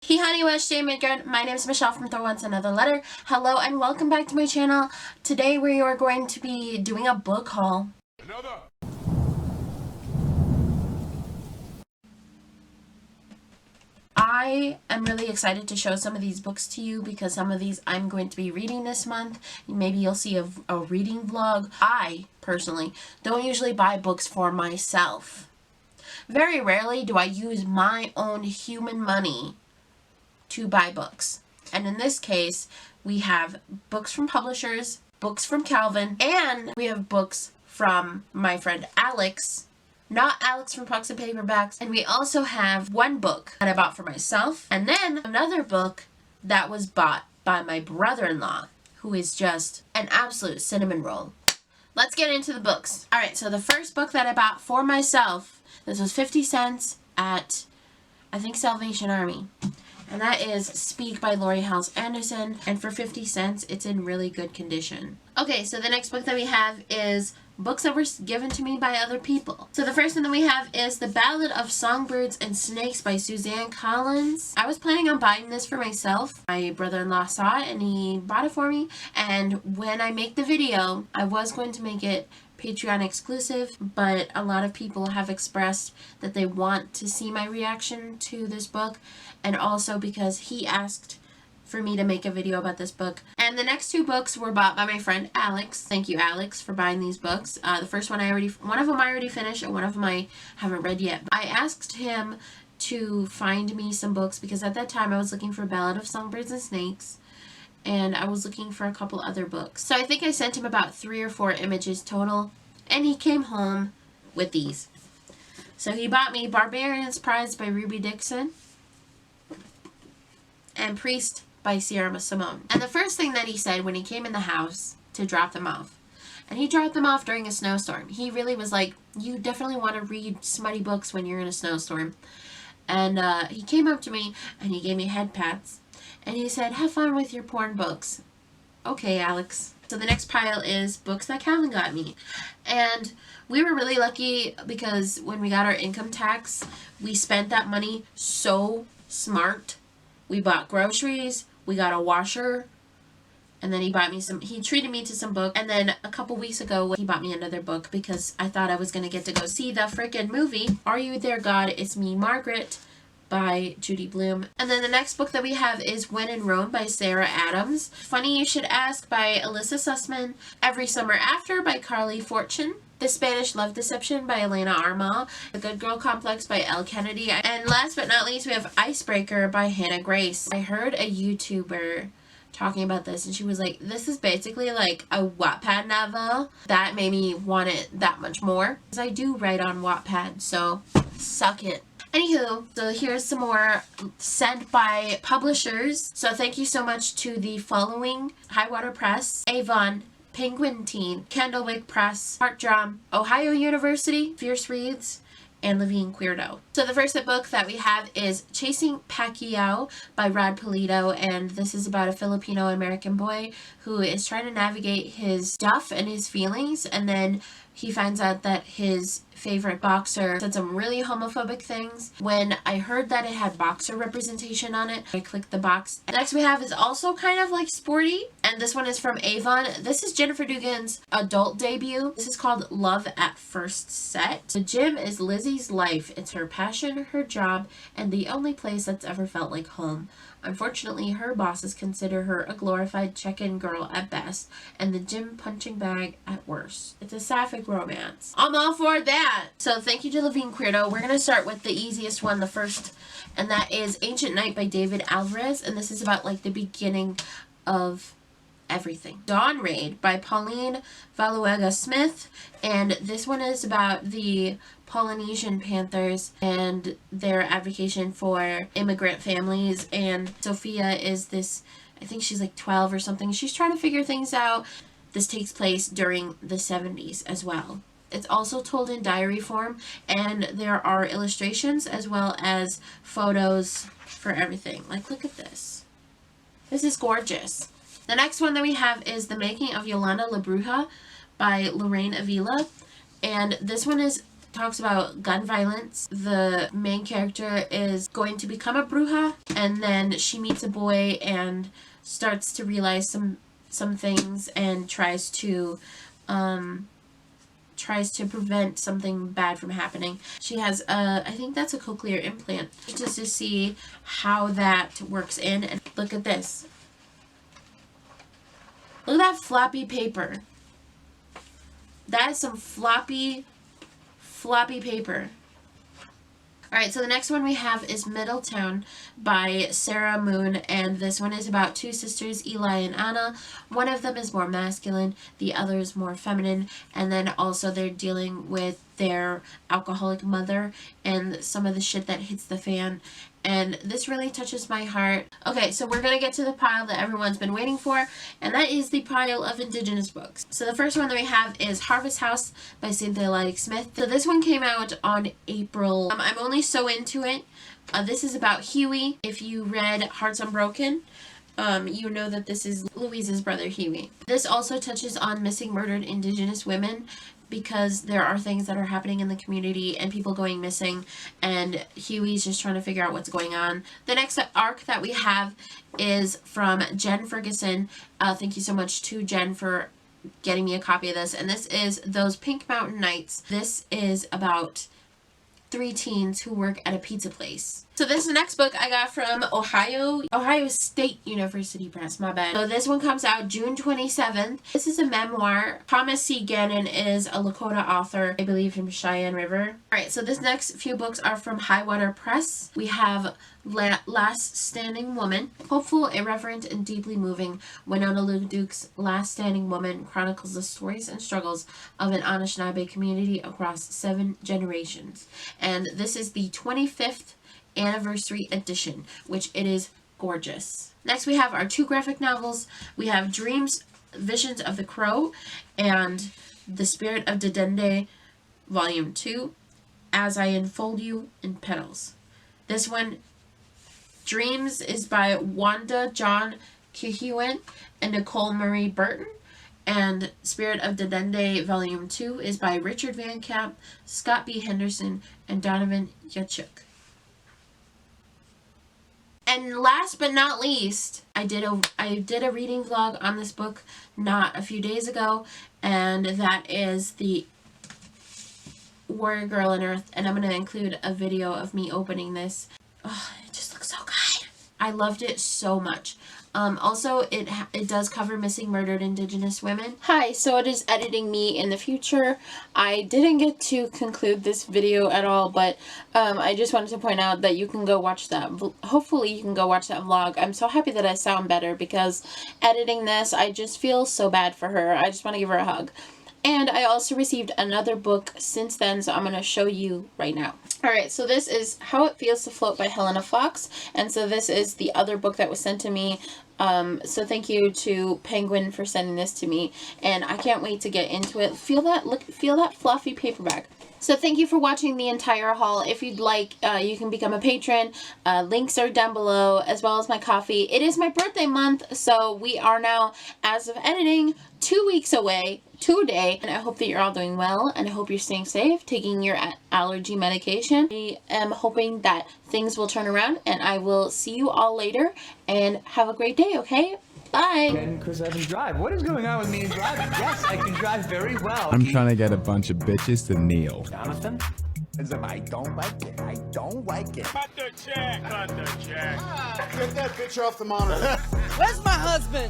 Hey honey, what's Midgard? My name is Michelle from Throw Once Another Letter. Hello and welcome back to my channel. Today we are going to be doing a book haul. I am really excited to show some of these books to you because some of these I'm going to be reading this month. Maybe you'll see a reading vlog. I, personally, don't usually buy books for myself. Very rarely do I use my own human money to buy books. And in this case, we have books from publishers, books from Calvin, and we have books from my friend Alex, not Alex from Pucks and Paperbacks. And we also have one book that I bought for myself, and then another book that was bought by my brother-in-law, who is just an absolute cinnamon roll. Let's get into the books. Alright, so the first book that I bought for myself, this was 50 cents at, I think, Salvation Army. And that is Speak by Laurie Halse Anderson. And for 50 cents, it's in really good condition. Okay, so the next book that we have is books that were given to me by other people. So the first one that we have is The Ballad of Songbirds and Snakes by Suzanne Collins. I was planning on buying this for myself. My brother-in-law saw it and he bought it for me. And when I make the video, I was going to make it Patreon exclusive, but a lot of people have expressed that they want to see my reaction to this book, and also because he asked for me to make a video about this book. And the next two books were bought by my friend Alex. Thank you, Alex, for buying these books. The first one one of them I already finished, and one of them I haven't read yet. I asked him to find me some books because at that time I was looking for Ballad of Songbirds and Snakes, and I was looking for a couple other books. So I think I sent him about 3 or 4 images total, and he came home with these. So he bought me Barbarian's Prize by Ruby Dixon and Priest by Sierra Simone. And the first thing that he said when he came in the house to drop them off, and he dropped them off during a snowstorm. He really was like, you definitely want to read smutty books when you're in a snowstorm. And he came up to me and he gave me head pats. And he said, have fun with your porn books. Okay, Alex. So the next pile is books that Calvin got me. And we were really lucky because when we got our income tax, we spent that money so smart. We bought groceries, we got a washer, and then he treated me to some books. And then a couple weeks ago, he bought me another book because I thought I was going to get to go see the frickin' movie, Are You There, God? It's Me, Margaret, by Judy Blume. And then the next book that we have is When in Rome by Sarah Adams. Funny You Should Ask by Alyssa Sussman. Every Summer After by Carly Fortune. The Spanish Love Deception by Elena Arma. The Good Girl Complex by Elle Kennedy. And last but not least, we have Icebreaker by Hannah Grace. I heard a YouTuber talking about this and she was like, this is basically like a Wattpad novel. That made me want it that much more. Because I do write on Wattpad, so suck it. Anywho, so here's some more sent by publishers. So thank you so much to the following: Highwater Press, Avon, Penguin Teen, Candlewick Press, Heartdrum, Ohio University, Fierce Reads, and Levine Quierdo. So the first book that we have is Chasing Pacquiao by Rod Polito, and this is about a Filipino-American boy who is trying to navigate his stuff and his feelings, and then he finds out that his favorite boxer said some really homophobic things. When I heard that it had boxer representation on it, I clicked the box. Next we have is also kind of like sporty, and this one is from Avon. This is Jennifer Dugan's adult debut. This is called Love at First Set. The gym is Lizzie's life. It's her passion, her job, and the only place that's ever felt like home. Unfortunately, her bosses consider her a glorified check-in girl at best, and the gym punching bag at worst. It's a sapphic romance. I'm all for that! So thank you to Levine Quierdo. We're going to start with the easiest one, the first, and that is Ancient Night by David Alvarez, and this is about like the beginning of everything. Dawn Raid by Pauline Valuega Smith, and this one is about the Polynesian Panthers and their advocacy for immigrant families. And Sophia is this, I think she's like 12 or something. She's trying to figure things out. This takes place during the 70s as well. It's also told in diary form, and there are illustrations as well as photos for everything. Like, look at this. This is gorgeous. The next one that we have is The Making of Yolanda La Bruja by Lorraine Avila, and this one is talks about gun violence. The main character is going to become a bruja, and then she meets a boy and starts to realize some things and tries to prevent something bad from happening. She has I think that's a cochlear implant, just to see how that works in. And look at this. Look at that floppy paper. That is some floppy paper. Alright, so the next one we have is Middletown by Sarah Moon, and this one is about two sisters, Eli and Anna. One of them is more masculine, the other is more feminine, and then also they're dealing with their alcoholic mother and some of the shit that hits the fan. And this really touches my heart. Okay, so we're going to get to the pile that everyone's been waiting for, and that is the pile of Indigenous books. So the first one that we have is Harvest House by Cynthia Leitich Smith. So this one came out on April. I'm only so into it. This is about Huey. If you read Hearts Unbroken, you know that this is Louise's brother Huey. This also touches on missing murdered Indigenous women, because there are things that are happening in the community and people going missing, and Huey's just trying to figure out what's going on. The next arc that we have is from Jen Ferguson. Thank you so much to Jen for getting me a copy of this, and this is Those Pink Mountain Nights. This is about 3 teens who work at a pizza place. So this next book I got from Ohio State University Press, my bad. So this one comes out June 27th. This is a memoir. Thomas C. Gannon is a Lakota author, I believe from Cheyenne River. Alright, so this next few books are from Highwater Press. We have Last Standing Woman. Hopeful, irreverent, and deeply moving, Winona Luduke's Last Standing Woman chronicles the stories and struggles of an Anishinaabe community across 7 generations. And this is the 25th anniversary edition, which it is gorgeous. Next we have our 2 graphic novels. We have Dreams, Visions of the Crow, and The Spirit of Dedende, Volume 2, As I Enfold You in Petals. This one, Dreams, is by Wanda John Kihiwen and Nicole Marie Burton, and Spirit of Dedende Volume 2 is by Richard Van Camp, Scott B. Henderson, and Donovan Yachuk. And last but not least, I did a reading vlog on this book not a few days ago, and that is the Warrior Girl on Earth, and I'm going to include a video of me opening this. Oh, it just looks so good. I loved it so much. Also, it does cover missing murdered Indigenous women. Hi, so it is editing me in the future. I didn't get to conclude this video at all, but I just wanted to point out that you can go watch that. Hopefully you can go watch that vlog. I'm so happy that I sound better, because editing this, I just feel so bad for her. I just want to give her a hug. And I also received another book since then, so I'm going to show you right now. Alright, so this is How It Feels to Float by Helena Fox, and so this is the other book that was sent to me. So thank you to Penguin for sending this to me, and I can't wait to get into it. Feel that fluffy paperback. So thank you for watching the entire haul. If you'd like, you can become a patron. Links are down below, as well as my Kofi. It is my birthday month, so we are now, as of editing, 2 weeks away today, and I hope that you're all doing well, and I hope you're staying safe, taking your allergy medication. I am hoping that things will turn around, and I will see you all later, and have a great day, okay? Bye! And Chris Evans drive. What is going on with me in driving? Yes, I can drive very well. I'm trying to get a bunch of bitches to kneel. Jonathan? I don't like it. I don't like it. Cut the check. Cut the check. Get that picture off the monitor. Where's my husband?